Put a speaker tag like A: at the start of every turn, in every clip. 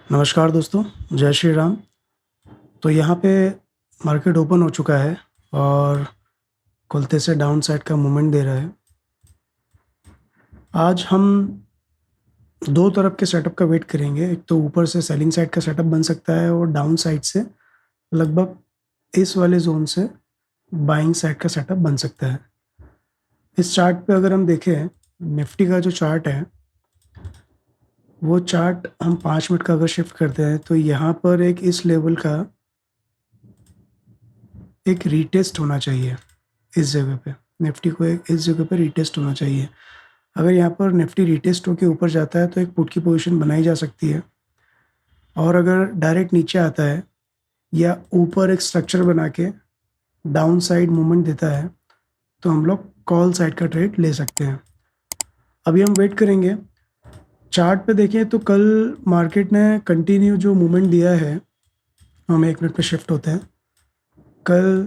A: नमस्कार दोस्तों, जय श्री राम। तो यहाँ पे मार्केट ओपन हो चुका है और खुलते से डाउन साइड का मूवमेंट दे रहा है। आज हम 2 तरफ के सेटअप का वेट करेंगे। एक तो ऊपर से सेलिंग साइड का सेटअप बन सकता है और डाउन साइड से लगभग इस वाले ज़ोन से बाइंग साइड का सेटअप बन सकता है। इस चार्ट पे अगर हम देखें, निफ्टी का जो चार्ट है, वो चार्ट हम 5 मिनट का अगर शिफ्ट करते हैं तो यहाँ पर एक इस लेवल का एक रीटेस्ट होना चाहिए। इस जगह पे निफ्टी को एक इस जगह पे रीटेस्ट होना चाहिए। अगर यहाँ पर निफ्टी रीटेस्ट होके ऊपर जाता है तो एक पुट की पोजीशन बनाई जा सकती है, और अगर डायरेक्ट नीचे आता है या ऊपर एक स्ट्रक्चर बना के डाउन साइड मूवमेंट देता है तो हम लोग कॉल साइड का ट्रेड ले सकते हैं। अभी हम वेट करेंगे। चार्ट पे देखें तो कल मार्केट ने कंटिन्यू जो मूवमेंट दिया है, हम 1 मिनट पे शिफ्ट होते हैं। कल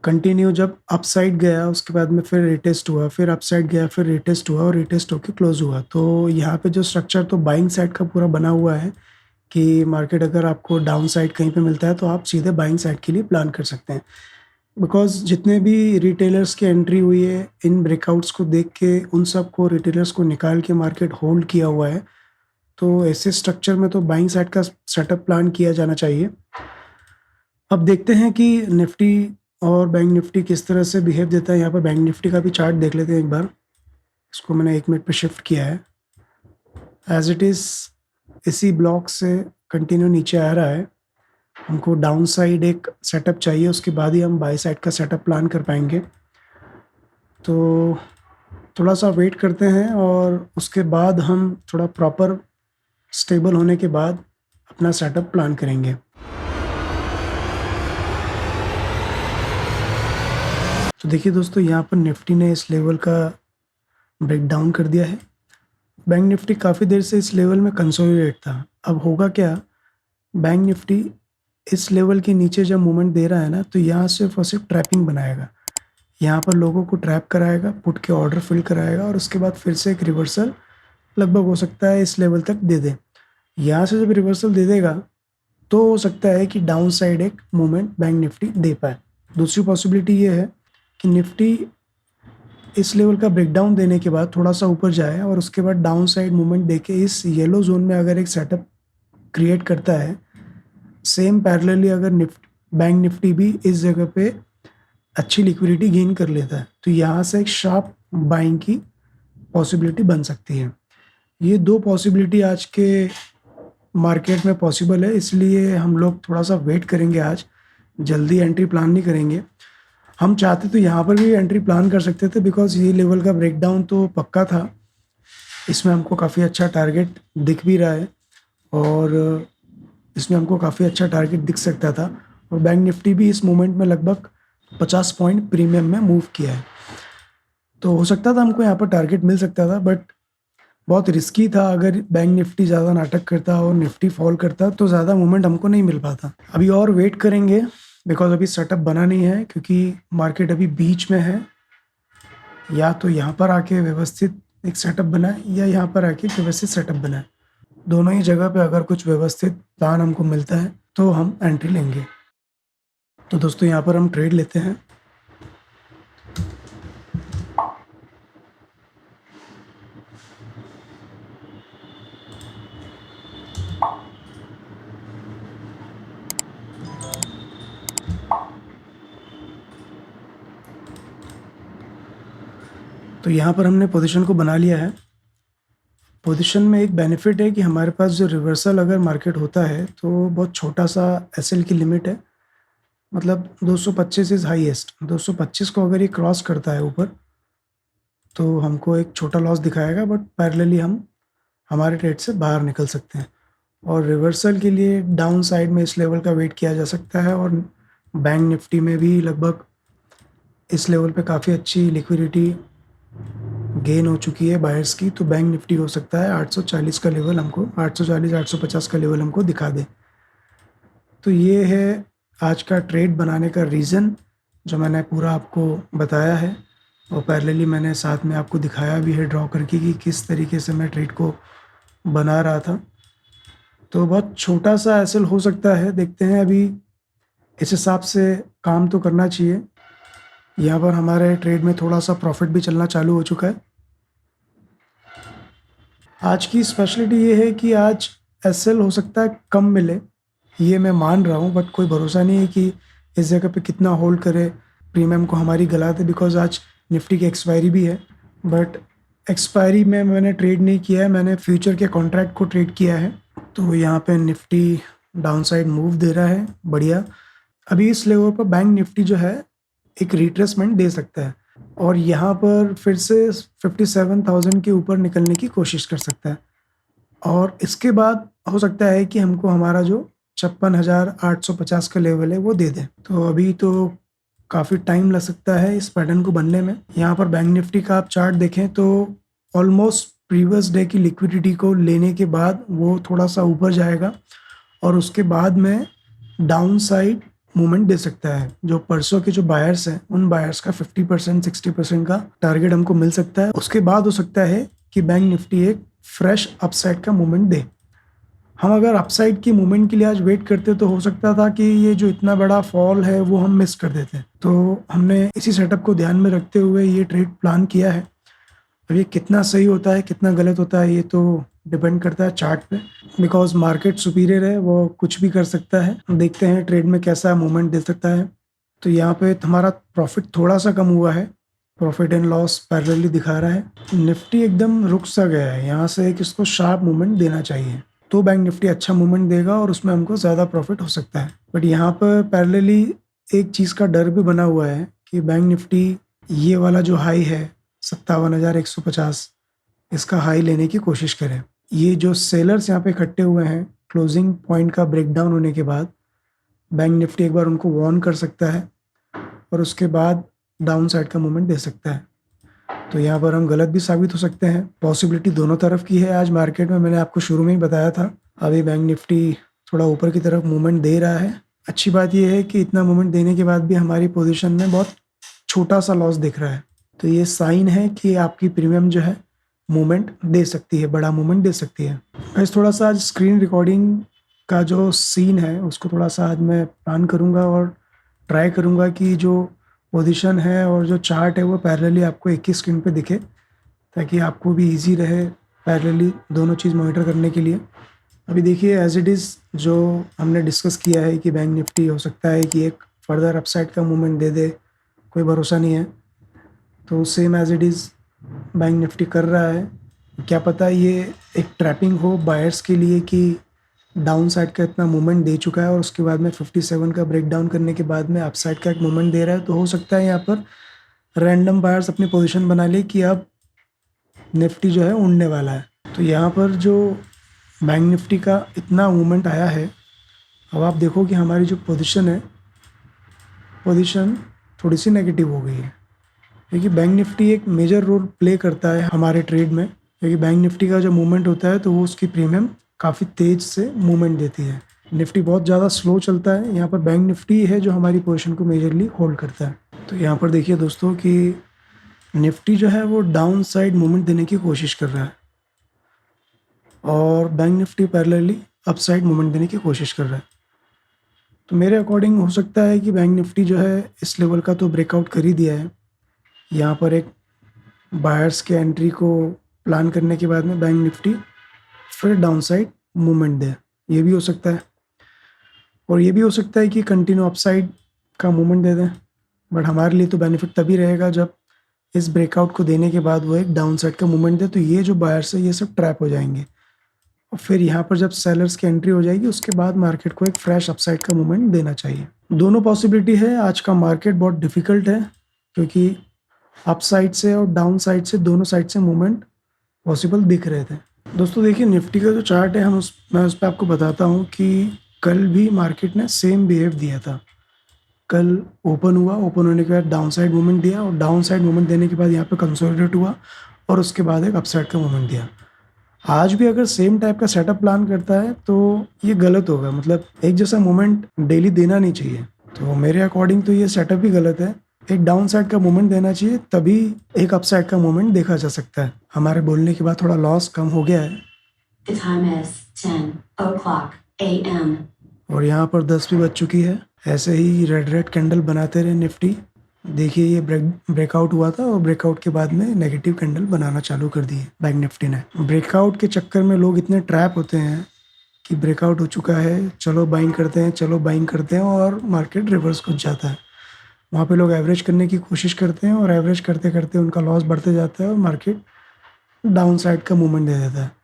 A: कंटिन्यू जब अप साइड गया, उसके बाद में फिर रिटेस्ट हुआ, फिर अप साइड गया, फिर रिटेस्ट हुआ और रिटेस्ट होके क्लोज हुआ। तो यहाँ पे जो स्ट्रक्चर तो बाइंग साइड का पूरा बना हुआ है कि मार्केट अगर आपको डाउन साइड कहीं पे मिलता है तो आप सीधे बाइंग साइड के लिए प्लान कर सकते हैं। बिकॉज़ जितने भी रिटेलर्स की एंट्री हुई है, इन ब्रेकआउट्स को देख के उन सब को रिटेलर्स को निकाल के मार्केट होल्ड किया हुआ है। तो ऐसे स्ट्रक्चर में तो बाइंग साइड का सेटअप प्लान किया जाना चाहिए। अब देखते हैं कि निफ्टी और बैंक निफ्टी किस तरह से बिहेव देता है। यहाँ पर बैंक निफ्टी का भी चार्ट देख लेते हैं एक बार। इसको मैंने 1 मिनट पे शिफ्ट किया है। एज़ इट इज़ इसी ब्लॉक से कंटिन्यू नीचे आ रहा है। हमको डाउन साइड एक सेटअप चाहिए, उसके बाद ही हम बाई साइड का सेटअप प्लान कर पाएंगे। तो थोड़ा सा वेट करते हैं और उसके बाद हम थोड़ा प्रॉपर स्टेबल होने के बाद अपना सेटअप प्लान करेंगे। तो देखिए दोस्तों, यहाँ पर निफ्टी ने इस लेवल का ब्रेक डाउन कर दिया है। बैंक निफ्टी काफ़ी देर से इस लेवल में कंसोलिडेट था। अब होगा क्या, बैंक निफ्टी इस लेवल के नीचे जब मूवमेंट दे रहा है ना, तो यहाँ सिर्फ और सिर्फ ट्रैपिंग बनाएगा। यहाँ पर लोगों को ट्रैप कराएगा, पुट के ऑर्डर फिल कराएगा और उसके बाद फिर से एक रिवर्सल लगभग हो सकता है इस लेवल तक दे दे। यहाँ से जब रिवर्सल दे देगा तो हो सकता है कि डाउन साइड एक मूवमेंट बैंक निफ्टी दे पाए। दूसरी पॉसिबिलिटी ये है कि निफ्टी इस लेवल का ब्रेकडाउन देने के बाद थोड़ा सा ऊपर जाए और उसके बाद डाउन साइड मूवमेंट देके इस येलो जोन में अगर एक सेटअप क्रिएट करता है, सेम पैरेलली अगर बैंक निफ्टी भी इस जगह पे अच्छी लिक्विडिटी गेन कर लेता है तो यहाँ से एक शार्प बाइंग की पॉसिबिलिटी बन सकती है। ये 2 पॉसिबिलिटी आज के मार्केट में पॉसिबल है, इसलिए हम लोग थोड़ा सा वेट करेंगे। आज जल्दी एंट्री प्लान नहीं करेंगे। हम चाहते तो यहाँ पर भी एंट्री प्लान कर सकते थे, बिकॉज ये लेवल का ब्रेकडाउन तो पक्का था। इसमें हमको काफ़ी अच्छा टारगेट दिख भी रहा है और इसमें हमको काफ़ी अच्छा टारगेट दिख सकता था। और बैंक निफ्टी भी इस मोमेंट में लगभग 50 पॉइंट प्रीमियम में मूव किया है, तो हो सकता था हमको यहाँ पर टारगेट मिल सकता था, बट बहुत रिस्की था। अगर बैंक निफ्टी ज़्यादा नाटक करता और निफ्टी फॉल करता तो ज़्यादा मूवमेंट हमको नहीं मिल पाता। अभी और वेट करेंगे, बिकॉज अभी सेटअप बना नहीं है, क्योंकि मार्केट अभी बीच में है। या तो यहाँ पर आके व्यवस्थित एक सेटअप बनाए या यहाँ पर आके व्यवस्थित सेटअप बनाए। दोनों ही जगह पे अगर कुछ व्यवस्थित प्लान हमको मिलता है तो हम एंट्री लेंगे। तो दोस्तों, यहाँ पर हम ट्रेड लेते हैं। तो यहाँ पर हमने पोजीशन को बना लिया है। पोजीशन में एक बेनिफिट है कि हमारे पास जो रिवर्सल अगर मार्केट होता है तो बहुत छोटा सा एसएल की लिमिट है, मतलब 225 इज़ हाईएस्ट। 225 को अगर ये क्रॉस करता है ऊपर तो हमको एक छोटा लॉस दिखाएगा, बट पैरेलली हम हमारे ट्रेड से बाहर निकल सकते हैं। और रिवर्सल के लिए डाउन साइड में इस लेवल का वेट किया जा सकता है। और बैंक निफ्टी में भी लगभग इस लेवल पे काफ़ी अच्छी लिक्विडिटी गेन हो चुकी है बायर्स की, तो बैंक निफ्टी हो सकता है 840 का लेवल हमको 840 850 का लेवल हमको दिखा दे। तो ये है आज का ट्रेड बनाने का रीज़न, जो मैंने पूरा आपको बताया है। और पैरेलली मैंने साथ में आपको दिखाया भी है ड्रॉ करके कि किस तरीके से मैं ट्रेड को बना रहा था। तो बहुत छोटा सा एसएल हो सकता है, देखते हैं अभी इस हिसाब से काम तो करना चाहिए। यहाँ पर हमारे ट्रेड में थोड़ा सा प्रॉफिट भी चलना चालू हो चुका है। आज की स्पेशलिटी ये है कि आज एसएल हो सकता है कम मिले, ये मैं मान रहा हूँ, बट कोई भरोसा नहीं है कि इस जगह पे कितना होल्ड करे, प्रीमियम को हमारी गला दे, बिकॉज आज निफ्टी की एक्सपायरी भी है। बट एक्सपायरी में मैंने ट्रेड नहीं किया है, मैंने फ्यूचर के कॉन्ट्रैक्ट को ट्रेड किया है। तो यहाँ पे निफ्टी डाउनसाइड मूव दे रहा है, बढ़िया। अभी इस लेवल पर बैंक निफ्टी जो है एक रिट्रेसमेंट दे सकता है और यहाँ पर फिर से 57,000 के ऊपर निकलने की कोशिश कर सकता है और इसके बाद हो सकता है कि हमको हमारा जो 56,850 का लेवल है वो दे दे। तो अभी तो काफ़ी टाइम लग सकता है इस पैटर्न को बनने में। यहाँ पर बैंक निफ्टी का आप चार्ट देखें तो ऑलमोस्ट प्रीवियस डे की लिक्विडिटी को लेने के बाद वो थोड़ा सा ऊपर जाएगा और उसके बाद में डाउन साइड मूवमेंट दे सकता है। जो परसों के जो बायर्स हैं उन बायर्स का 50% 60% का टारगेट हमको मिल सकता है। उसके बाद हो सकता है कि बैंक निफ्टी एक फ्रेश अपसाइड का मूवमेंट दे। हम अगर अपसाइड की मूवमेंट के लिए आज वेट करते तो हो सकता था कि ये जो इतना बड़ा फॉल है वो हम मिस कर देते। तो हमने इसी सेटअप को ध्यान में रखते हुए ये ट्रेड प्लान किया है। अब ये कितना सही होता है कितना गलत होता है ये तो डिपेंड करता है चार्ट पे, बिकॉज मार्केट सुपीरियर है, वो कुछ भी कर सकता है। देखते हैं ट्रेड में कैसा मूवमेंट दे सकता है। तो यहाँ पे हमारा प्रॉफिट थोड़ा सा कम हुआ है, प्रॉफिट एंड लॉस पैरेलली दिखा रहा है। निफ्टी एकदम रुक सा गया है, यहाँ से एक इसको शार्प मूवमेंट देना चाहिए तो बैंक निफ्टी अच्छा मूवमेंट देगा और उसमें हमको ज़्यादा प्रॉफिट हो सकता है। बट यहाँ पर पैरेलली एक चीज़ का डर भी बना हुआ है कि बैंक निफ्टी ये वाला जो हाई है 57,150 इसका हाई लेने की कोशिश करें। ये जो सेलर्स यहाँ पे इकट्ठे हुए हैं क्लोजिंग पॉइंट का ब्रेकडाउन होने के बाद बैंक निफ्टी एक बार उनको वार्न कर सकता है और उसके बाद डाउन साइड का मूवमेंट दे सकता है। तो यहाँ पर हम गलत भी साबित हो सकते हैं। पॉसिबिलिटी दोनों तरफ की है आज मार्केट में, मैंने आपको शुरू में ही बताया था। अभी बैंक निफ्टी थोड़ा ऊपर की तरफ मूवमेंट दे रहा है। अच्छी बात यह है कि इतना मूवमेंट देने के बाद भी हमारी पोजीशन में बहुत छोटा सा लॉस दिख रहा है। तो ये साइन है कि आपकी प्रीमियम जो है मूवमेंट दे सकती है, बड़ा मूवमेंट दे सकती है। बस थोड़ा सा आज स्क्रीन रिकॉर्डिंग का जो सीन है उसको थोड़ा सा आज मैं प्लान करूँगा और ट्राई करूँगा कि जो पोजीशन है और जो चार्ट है वो पैरेलली आपको एक ही स्क्रीन पे दिखे, ताकि आपको भी इजी रहे पैरेलली दोनों चीज़ मॉनिटर करने के लिए। अभी देखिए एज इट इज़ जो हमने डिस्कस किया है कि बैंक निफ्टी हो सकता है कि एक फर्दर अपसाइड का मूवमेंट दे दे, कोई भरोसा नहीं है। तो same as it is bank Nifty कर रहा है। क्या पता ये एक ट्रैपिंग हो बायर्स के लिए कि डाउन साइड का इतना मूवमेंट दे चुका है और उसके बाद में 57 का ब्रेकडाउन करने के बाद में अपसाइड का एक मूवमेंट दे रहा है। तो हो सकता है यहाँ पर रैंडम बायर्स अपनी पोजीशन बना ले कि अब निफ्टी जो है उड़ने वाला है। तो यहाँ पर जो बैंक निफ्टी का इतना मूवमेंट आया है, अब आप देखो कि हमारी जो पोजीशन थोड़ी सी नेगेटिव हो गई है, क्योंकि बैंक निफ्टी एक मेजर रोल प्ले करता है हमारे ट्रेड में। क्योंकि बैंक निफ्टी का जो मूवमेंट होता है तो वो उसकी प्रीमियम काफ़ी तेज़ से मूवमेंट देती है। निफ्टी बहुत ज़्यादा स्लो चलता है, यहाँ पर बैंक निफ्टी है जो हमारी पोजीशन को मेजरली होल्ड करता है। तो यहाँ पर देखिए दोस्तों कि निफ्टी जो है वो डाउन साइड मूवमेंट देने की कोशिश कर रहा है और bank Nifty parallelly up side movement देने की कोशिश कर रहा है। तो मेरे अकॉर्डिंग हो सकता है कि बैंक निफ्टी जो है इस लेवल का तो ब्रेकआउट कर ही दिया है। यहाँ पर एक बायर्स के एंट्री को प्लान करने के बाद में बैंक निफ्टी फिर डाउन साइड मूवमेंट दे, ये भी हो सकता है। और ये भी हो सकता है कि कंटिन्यू अपसाइड का मूवमेंट दे दें। बट हमारे लिए तो बेनिफिट तभी रहेगा जब इस ब्रेकआउट को देने के बाद वो एक डाउन साइड का मूवमेंट दे। तो ये जो बायर्स है ये सब ट्रैप हो जाएंगे और फिर यहाँ पर जब सेलर्स की एंट्री हो जाएगी उसके बाद मार्केट को एक फ्रेश अपसाइड का मूवमेंट देना चाहिए। दोनों पॉसिबिलिटी है। आज का मार्केट बहुत डिफ़िकल्ट है क्योंकि अप साइड से और डाउन साइड से दोनों साइड से मूवमेंट पॉसिबल दिख रहे थे। दोस्तों देखिए निफ्टी का जो चार्ट है मैं उस पर आपको बताता हूँ कि कल भी मार्केट ने सेम बिहेव दिया था। कल ओपन हुआ, ओपन होने के बाद डाउन साइड मूवमेंट दिया और डाउन साइड मूवमेंट देने के बाद यहाँ पे कंसोलिडेट हुआ और उसके बाद एक अपसाइड का मूवमेंट दिया। आज भी अगर सेम टाइप का सेटअप प्लान करता है तो ये गलत होगा, मतलब एक जैसा मूवमेंट डेली देना नहीं चाहिए। तो मेरे अकॉर्डिंग तो ये सेटअप ही गलत है। एक डाउन साइड का मूवमेंट देना चाहिए, तभी एक अप साइड का मूवमेंट देखा जा सकता है। हमारे बोलने के बाद थोड़ा लॉस कम हो गया है,
B: The time is 10 o'clock a.m.
A: और यहाँ पर 10 भी बज चुकी है। ऐसे ही रेड कैंडल बनाते रहे निफ्टी। देखिए ये ब्रेकआउट हुआ था और ब्रेकआउट के बाद में नेगेटिव कैंडल बनाना चालू कर दिए बैंक निफ्टी ने। ब्रेकआउट के चक्कर में लोग इतने ट्रैप होते हैं कि ब्रेकआउट हो चुका है, चलो बाइंग करते हैं, चलो बाइंग करते हैं, और मार्केट रिवर्स घुस जाता है। वहाँ पे लोग एवरेज करने की कोशिश करते हैं और एवरेज करते करते उनका लॉस बढ़ते जाता है और मार्केट डाउन साइड का मूवमेंट दे देता है।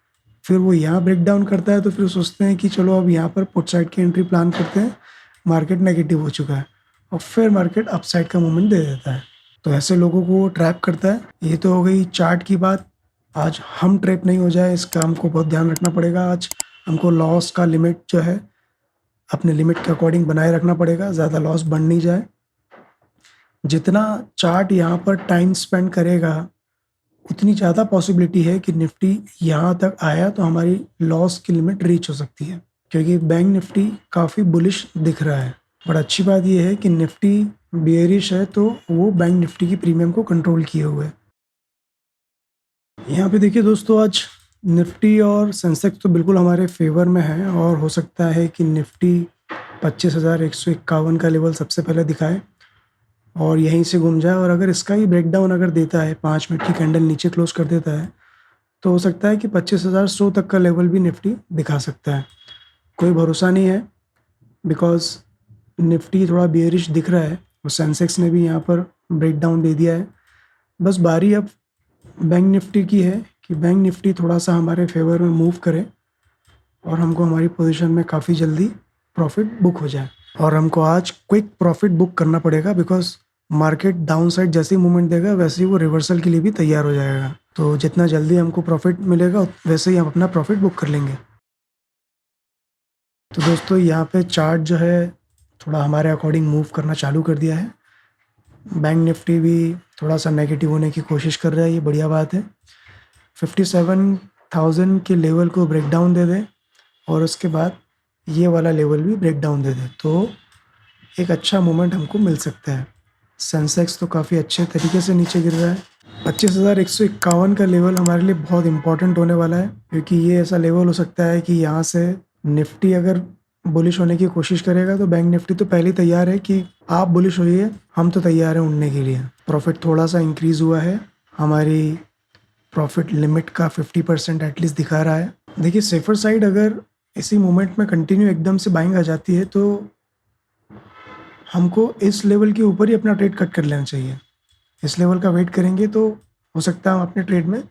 A: फिर वो यहाँ ब्रेक डाउन करता है तो फिर सोचते हैं कि चलो अब यहाँ पर पुट साइड की एंट्री प्लान करते हैं, मार्केट नेगेटिव हो चुका है, और फिर मार्केट अप साइड का मूवमेंट दे देता है। तो ऐसे लोगों को वो ट्रैप करता है। ये तो हो गई चार्ट की बात। आज हम ट्रैप नहीं हो जाए, इसका हमको बहुत ध्यान रखना पड़ेगा। आज हमको लॉस का लिमिट जो है अपने लिमिट के अकॉर्डिंग बनाए रखना पड़ेगा, ज़्यादा लॉस बढ़ नहीं जाए। जितना चार्ट यहाँ पर टाइम स्पेंड करेगा उतनी ज़्यादा पॉसिबिलिटी है कि निफ्टी यहाँ तक आया तो हमारी लॉस की लिमिट रीच हो सकती है, क्योंकि बैंक निफ्टी काफ़ी बुलिश दिख रहा है। बट अच्छी बात यह है कि निफ्टी बेयरिश है तो वो बैंक निफ्टी की प्रीमियम को कंट्रोल किए हुए है। यहाँ पे देखिए दोस्तों, आज निफ्टी और सेंसेक्स तो बिल्कुल हमारे फेवर में है, और हो सकता है कि निफ्टी 25,151 का लेवल सबसे पहले दिखाए और यहीं से घूम जाए। और अगर इसका ही ब्रेकडाउन अगर देता है, 5 मिनट की कैंडल नीचे क्लोज कर देता है, तो हो सकता है कि 25,100 तक का लेवल भी निफ्टी दिखा सकता है। कोई भरोसा नहीं है, बिकॉज निफ्टी थोड़ा बेयरिश दिख रहा है और सेंसेक्स ने भी यहाँ पर ब्रेकडाउन दे दिया है। बस बारी अब बैंक निफ्टी की है कि बैंक निफ्टी थोड़ा सा हमारे फेवर में मूव करे और हमको हमारी पोजीशन में काफ़ी जल्दी प्रॉफिट बुक हो जाए। और हमको आज क्विक प्रॉफिट बुक करना पड़ेगा, बिकॉज मार्केट डाउन साइड जैसे ही मूवमेंट देगा वैसे ही वो रिवर्सल के लिए भी तैयार हो जाएगा। तो जितना जल्दी हमको प्रॉफिट मिलेगा वैसे ही हम अपना प्रॉफिट बुक कर लेंगे। तो दोस्तों यहाँ पे चार्ट जो है थोड़ा हमारे अकॉर्डिंग मूव करना चालू कर दिया है। बैंक निफ्टी भी थोड़ा सा नेगेटिव होने की कोशिश कर रहा है, ये बढ़िया बात है। 57,000 के लेवल को ब्रेक डाउन दे दे और उसके बाद ये वाला लेवल भी ब्रेक डाउन दे दे तो एक अच्छा मोमेंट हमको मिल सकता है। सेंसेक्स तो काफ़ी अच्छे तरीके से नीचे गिर रहा है। 25,151 का लेवल हमारे लिए बहुत इंपॉर्टेंट होने वाला है, क्योंकि ये ऐसा लेवल हो सकता है कि यहाँ से निफ्टी अगर बुलिश होने की कोशिश करेगा तो बैंक निफ्टी तो पहले ही तैयार है कि आप बुलिश होइए, हम तो तैयार हैं उड़ने के लिए। प्रॉफिट थोड़ा सा इंक्रीज हुआ है, हमारी प्रॉफिट लिमिट का 50% एटलीस्ट दिखा रहा है। देखिए सेफर साइड अगर इसी मोमेंट में कंटिन्यू एकदम से बाइंग आ जाती है तो हमको इस लेवल के ऊपर ही अपना ट्रेड कट कर लेना चाहिए। इस लेवल का वेट करेंगे तो हो सकता है हम अपने ट्रेड में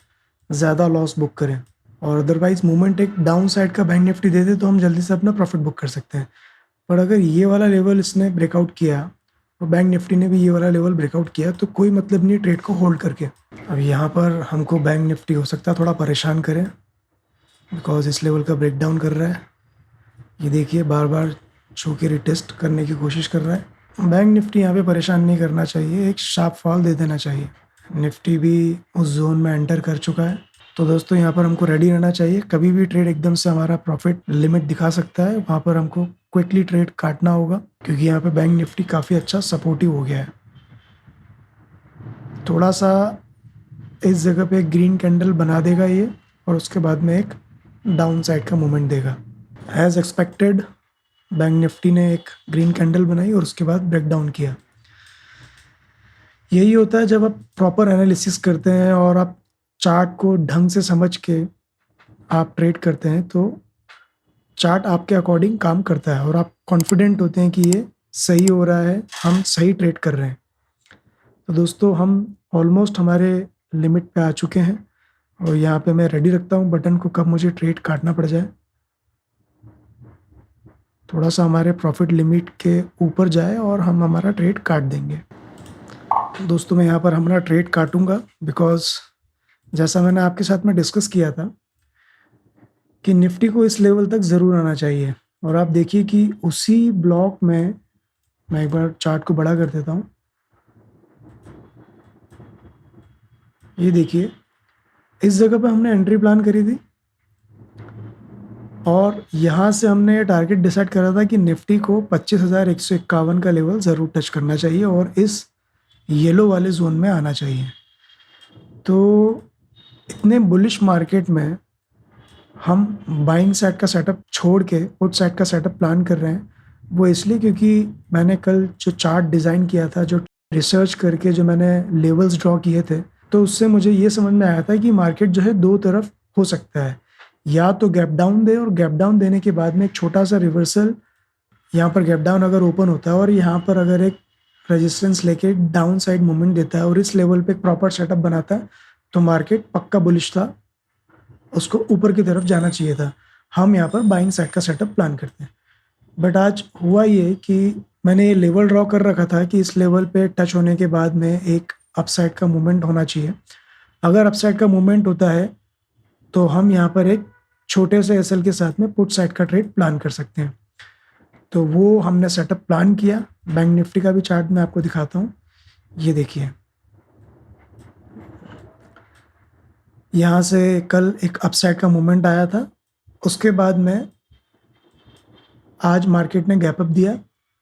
A: ज़्यादा लॉस बुक करें, और अदरवाइज मूवमेंट एक डाउन साइड का बैंक निफ्टी दे दे तो हम जल्दी से अपना प्रॉफिट बुक कर सकते हैं। पर अगर ये वाला लेवल इसने ब्रेकआउट किया और बैंक निफ्टी ने भी ये वाला लेवल ब्रेकआउट किया तो कोई मतलब नहीं ट्रेड को होल्ड करके। अब यहाँ पर हमको बैंक निफ्टी हो सकता है थोड़ा परेशान करें, बिकॉज इस लेवल का ब्रेक डाउन कर रहा है। ये देखिए बार बार छू के रिटेस्ट करने की कोशिश कर रहा है। बैंक निफ्टी यहाँ पे परेशान नहीं करना चाहिए, एक शार्प फॉल दे देना चाहिए। निफ्टी भी उस जोन में एंटर कर चुका है, तो दोस्तों यहाँ पर हमको रेडी रहना चाहिए। कभी भी ट्रेड एकदम से हमारा प्रॉफिट लिमिट दिखा सकता है, वहाँ पर हमको क्विकली ट्रेड काटना होगा, क्योंकि यहाँ पे बैंक निफ्टी काफ़ी अच्छा सपोर्टिव हो गया है। थोड़ा सा इस जगह पे ग्रीन कैंडल बना देगा ये, और उसके बाद में एक डाउन साइड का मूवमेंट देगा। एज एक्सपेक्टेड बैंक निफ्टी ने एक ग्रीन कैंडल बनाई और उसके बाद ब्रेक डाउन किया। यही होता है जब आप प्रॉपर एनालिसिस करते हैं और आप चार्ट को ढंग से समझ के आप ट्रेड करते हैं तो चार्ट आपके अकॉर्डिंग काम करता है और आप कॉन्फिडेंट होते हैं कि ये सही हो रहा है, हम सही ट्रेड कर रहे हैं। तो दोस्तों हम ऑलमोस्ट हमारे लिमिट पे आ चुके हैं, और यहाँ पे मैं रेडी रखता हूँ बटन को कब मुझे ट्रेड काटना पड़ जाए, थोड़ा सा हमारे प्रॉफिट लिमिट के ऊपर जाए और हम हमारा ट्रेड काट देंगे। दोस्तों मैं यहाँ पर हमारा ट्रेड काटूंगा, बिकॉज जैसा मैंने आपके साथ में डिस्कस किया था कि निफ्टी को इस लेवल तक ज़रूर आना चाहिए। और आप देखिए कि उसी ब्लॉक में, मैं एक बार चार्ट को बड़ा कर देता हूँ, ये देखिए इस जगह पे हमने एंट्री प्लान करी थी और यहाँ से हमने ये टारगेट डिसाइड करा था कि निफ्टी को 25,151 का लेवल ज़रूर टच करना चाहिए और इस येलो वाले जोन में आना चाहिए। तो इतने बुलिश मार्केट में हम बाइंग साइड का सेटअप छोड़ के पुट साइड का सेटअप प्लान कर रहे हैं। वो इसलिए क्योंकि मैंने कल जो चार्ट डिज़ाइन किया था, जो रिसर्च करके जो मैंने लेवल्स ड्रॉ किए थे, तो उससे मुझे ये समझ में आया था कि मार्केट जो है 2 तरफ हो सकता है। या तो गैप डाउन दे और गैप डाउन देने के बाद में एक छोटा-सा रिवर्सल, यहाँ पर गैप डाउन अगर ओपन होता है और यहाँ पर अगर एक रेजिस्टेंस लेके डाउन साइड मूवमेंट देता है और इस लेवल पे एक प्रॉपर सेटअप बनाता है, तो मार्केट पक्का बुलिश था, उसको ऊपर की तरफ जाना चाहिए था। हम यहाँ पर बाइंग साइड का सेटअप प्लान करते हैं। बट आज हुआ ये कि मैंने ये लेवल ड्रॉ कर रखा था कि इस लेवल पे टच होने के बाद में एक अपसाइड का मूवमेंट होना चाहिए। अगर अपसाइड का मूवमेंट होता है तो हम यहाँ पर एक छोटे से एसएल के साथ में पुट साइड का ट्रेड प्लान कर सकते हैं। तो वो हमने सेटअप प्लान किया। बैंक निफ्टी का भी चार्ट मैं आपको दिखाता हूँ। ये देखिए, यहाँ से कल एक अपसाइड का मूवमेंट आया था, उसके बाद में आज मार्केट ने गैप अप दिया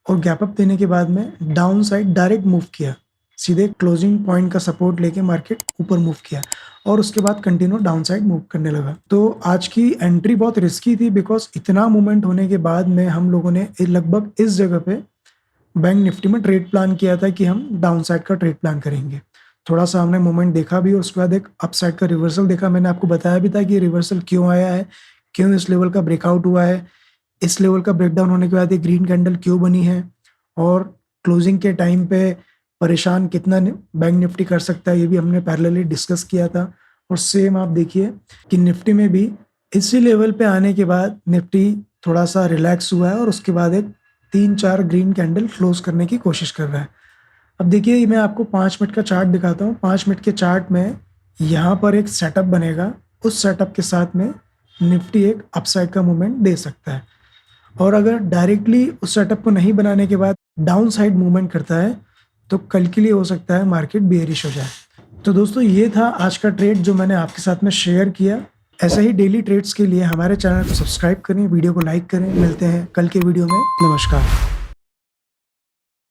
A: और गैप अप देने के बाद में डाउन साइड डायरेक्ट मूव किया, सीधे क्लोजिंग पॉइंट का सपोर्ट लेके मार्केट ऊपर मूव किया और उसके बाद कंटिन्यू डाउन साइड मूव करने लगा। तो आज की एंट्री बहुत रिस्की थी, बिकॉज इतना मूवमेंट होने के बाद में हम लोगों ने लगभग इस जगह पे बैंक निफ्टी में ट्रेड प्लान किया था कि हम डाउन साइड का ट्रेड प्लान करेंगे। थोड़ा सा हमने मूवमेंट देखा भी और उसके बाद एक अप साइड का रिवर्सल देखा। मैंने आपको बताया भी था कि रिवर्सल क्यों आया है, क्यों इस लेवल का ब्रेकआउट हुआ है, इस लेवल का ब्रेकडाउन होने के बाद एक ग्रीन कैंडल क्यों बनी है और क्लोजिंग के टाइम पे परेशान कितना बैंक निफ्टी कर सकता है, ये भी हमने पैरेलली डिस्कस किया था। और सेम आप देखिए कि निफ्टी में भी इसी लेवल पे आने के बाद निफ्टी थोड़ा सा रिलैक्स हुआ है और उसके बाद एक 3-4 ग्रीन कैंडल क्लोज करने की कोशिश कर रहा है। अब देखिए, मैं आपको 5 मिनट का चार्ट दिखाता हूँ। 5 मिनट के चार्ट में यहाँ पर एक सेटअप बनेगा, उस सेटअप के साथ में निफ्टी एक अपसाइड का मूवमेंट दे सकता है। और अगर डायरेक्टली उस सेटअप को नहीं बनाने के बाद डाउन साइड मूवमेंट करता है तो कल के लिए हो सकता है मार्केट बेयरिश हो जाए। तो दोस्तों, ये था आज का ट्रेड जो मैंने आपके साथ में शेयर किया। ऐसे ही डेली ट्रेड्स के लिए हमारे चैनल को सब्सक्राइब करें, वीडियो को लाइक करें। मिलते हैं कल के वीडियो में। नमस्कार।